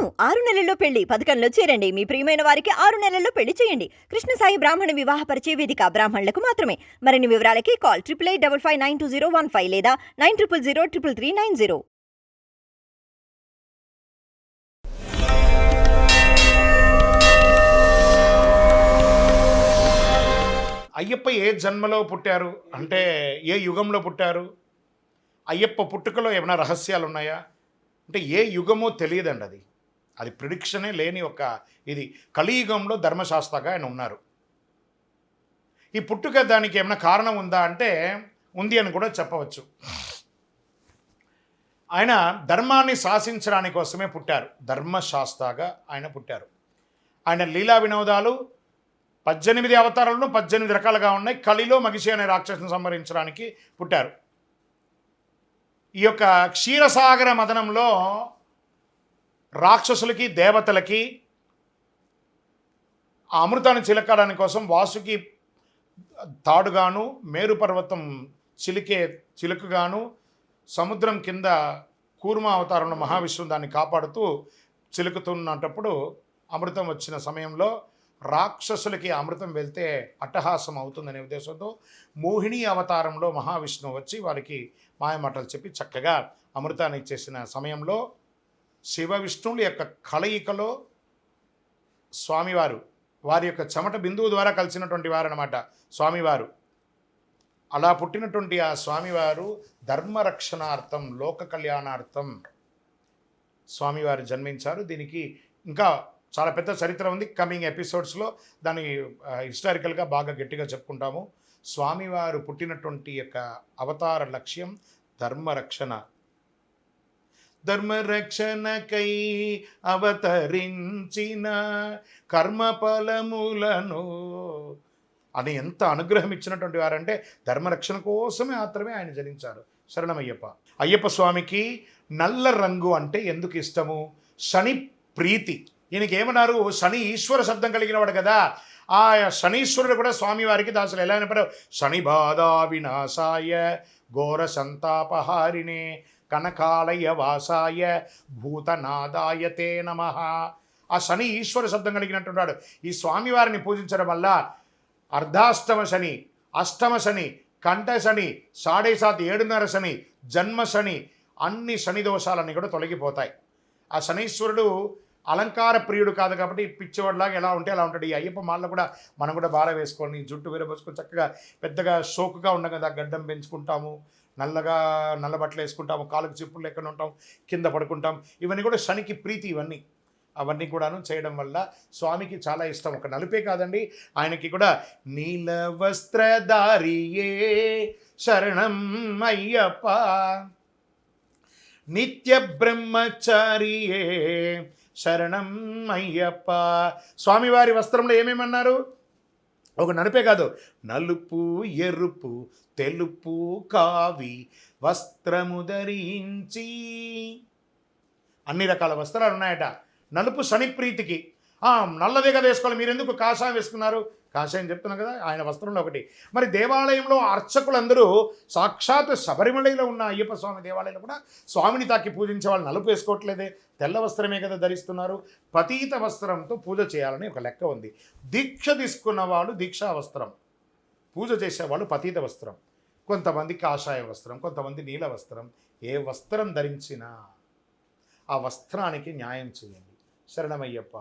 అవును 6 నెలల్లో పెళ్లి పథకంలో చేరండి. మీ ప్రియమైన వారికి 6 నెలల్లో పెళ్లి చేయండి. కృష్ణ సాయి బ్రాహ్మణ వివాహ పరిచయ వేదిక బ్రాహ్మణులకు మాత్రమే. మరిన్ని వివరాలకి కాల్ 8855592015 లేదా 9000333990. అయ్యప్ప ఏ జన్మలో పుట్టారు అంటే ఏ యుగంలో పుట్టారు? అయ్యప్ప పుట్టుకలో ఏమైనా రహస్యాలు ఉన్నాయా? అంటే ఏ యుగమో తెలియదండి అది. అది ప్రిడిక్షనే లేని ఒక ఇది. కలియుగంలో ధర్మశాస్త్రగా ఆయన ఉన్నారు. ఈ పుట్టుక దానికి ఏమైనా కారణం ఉందా అంటే ఉంది అని కూడా చెప్పవచ్చు. ఆయన ధర్మాన్ని శాసించడానికి కోసమే పుట్టారు. ధర్మశాస్త్రగా ఆయన పుట్టారు. ఆయన లీలా వినోదాలు 18 అవతారాలను 18 రకాలుగా ఉన్నాయి. కలిలో మగిషి అనే రాక్షసుని సంహరించడానికి పుట్టారు. ఈ యొక్క క్షీరసాగర మదనంలో రాక్షసులకి దేవతలకి ఆ అమృతాన్ని చిలకడానికి కోసం వాసుకి తాడుగాను, మేరు పర్వతం చిలుకగాను, సముద్రం కింద కూర్మ అవతారంలో మహావిష్ణువు దాన్ని కాపాడుతూ చిలుకుతున్నప్పుడు అమృతం వచ్చిన సమయంలో రాక్షసులకి అమృతం వెళ్తే అట్టహాసం అవుతుందనే ఉద్దేశంతో మోహిని అవతారంలో మహావిష్ణువు వచ్చి వారికి మాయమాటలు చెప్పి చక్కగా అమృతాన్ని ఇచ్చేసిన సమయంలో శివ విష్ణువుల యొక్క కలయికలో స్వామివారు వారి యొక్క చెమట బిందువు ద్వారా కలిసినటువంటి వారు అన్నమాట స్వామివారు. అలా పుట్టినటువంటి ఆ స్వామివారు ధర్మరక్షణార్థం, లోక కళ్యాణార్థం స్వామివారు జన్మించారు. దీనికి ఇంకా చాలా పెద్ద చరిత్ర ఉంది. కమింగ్ ఎపిసోడ్స్లో దాన్ని హిస్టారికల్గా బాగా గట్టిగా చెప్పుకుంటాము. స్వామివారు పుట్టినటువంటి యొక్క అవతార లక్ష్యం ధర్మరక్షణ. ధర్మరక్షణకై అవతరించిన కర్మఫలములను అని ఎంత అనుగ్రహం ఇచ్చినటువంటి వారంటే ధర్మరక్షణ కోసమే మాత్రమే ఆయన జనించారు. శరణమయ్యప్ప. అయ్యప్ప స్వామికి నల్ల రంగు అంటే ఎందుకు ఇష్టము? శని ప్రీతి. ఈయనకి ఏమన్నారు? శని ఈశ్వర శబ్దం కలిగిన వాడు కదా. ఆ శనీశ్వరుడు కూడా స్వామివారికి దాసులు. ఎలా అయినప్పుడు శని బాధ వినాశాయ ఘోర సంతాపహారిణే కనకాలయ వాసాయ భూతనాదాయ తే నమః. ఆ శని ఈశ్వర శబ్దం కలిగినటువంటి వాడు. ఈ స్వామివారిని పూజించడం వల్ల అర్ధాష్టమ శని, అష్టమ శని, కంఠ శని, 7.5 7.5 శని, జన్మ శని, అన్ని శని దోషాలన్నీ కూడా తొలగిపోతాయి. ఆ శనీశ్వరుడు అలంకార ప్రియుడు కాదు కాబట్టి పిచ్చివాడిలాగా ఎలా ఉంటే అలా ఉంటాడు. ఈ అయ్యప్ప మాలలో కూడా మనం కూడా బాల వేసుకొని జుట్టు విరబోసుకొని చక్కగా పెద్దగా షోకుగా ఉండగా కదా గడ్డం పెంచుకుంటాము, నల్ల బట్టలు వేసుకుంటాము, కాళ్ళకు చిప్పులు ఎక్కడ ఉంటాం, కింద పడుకుంటాం. ఇవన్నీ కూడా శనికి ప్రీతి. అవన్నీ కూడాను చేయడం వల్ల స్వామికి చాలా ఇష్టం. ఒక నలుపే కాదండి, ఆయనకి కూడా నీల వస్త్రధారియే శరణం అయ్యప్ప నిత్య బ్రహ్మచారియే శరణం అయ్యప్ప. స్వామివారి వస్త్రంలో ఏమేమన్నారు? ఒక నలుపే కాదు, నలుపు, ఎరుపు, తెలుపు, కావి వస్త్రము ధరించి అన్ని రకాల వస్త్రాలు ఉన్నాయట. నలుపు శని ప్రీతికి. నల్లదే కదా వేసుకోవాలి, మీరెందుకు కాషాయం వేసుకున్నారు? కాషాయం చెప్తున్నా కదా, ఆయన వస్త్రంలో ఒకటి. మరి దేవాలయంలో అర్చకులందరూ సాక్షాత్ శబరిమలలో ఉన్న అయ్యప్ప స్వామి దేవాలయంలో కూడా స్వామిని తాకి పూజించే వాళ్ళు నలుపు వేసుకోవట్లేదే, తెల్ల వస్త్రమే కదా ధరిస్తున్నారు. పతీత వస్త్రంతో పూజ చేయాలని ఒక లెక్క ఉంది. దీక్ష తీసుకున్న వాళ్ళు దీక్షా వస్త్రం, పూజ చేసేవాళ్ళు పతీత వస్త్రం, కొంతమంది కాషాయ వస్త్రం, కొంతమంది నీల వస్త్రం. ఏ వస్త్రం ధరించినా ఆ వస్త్రానికి న్యాయం చేయండి. శరణమయ్యప్ప.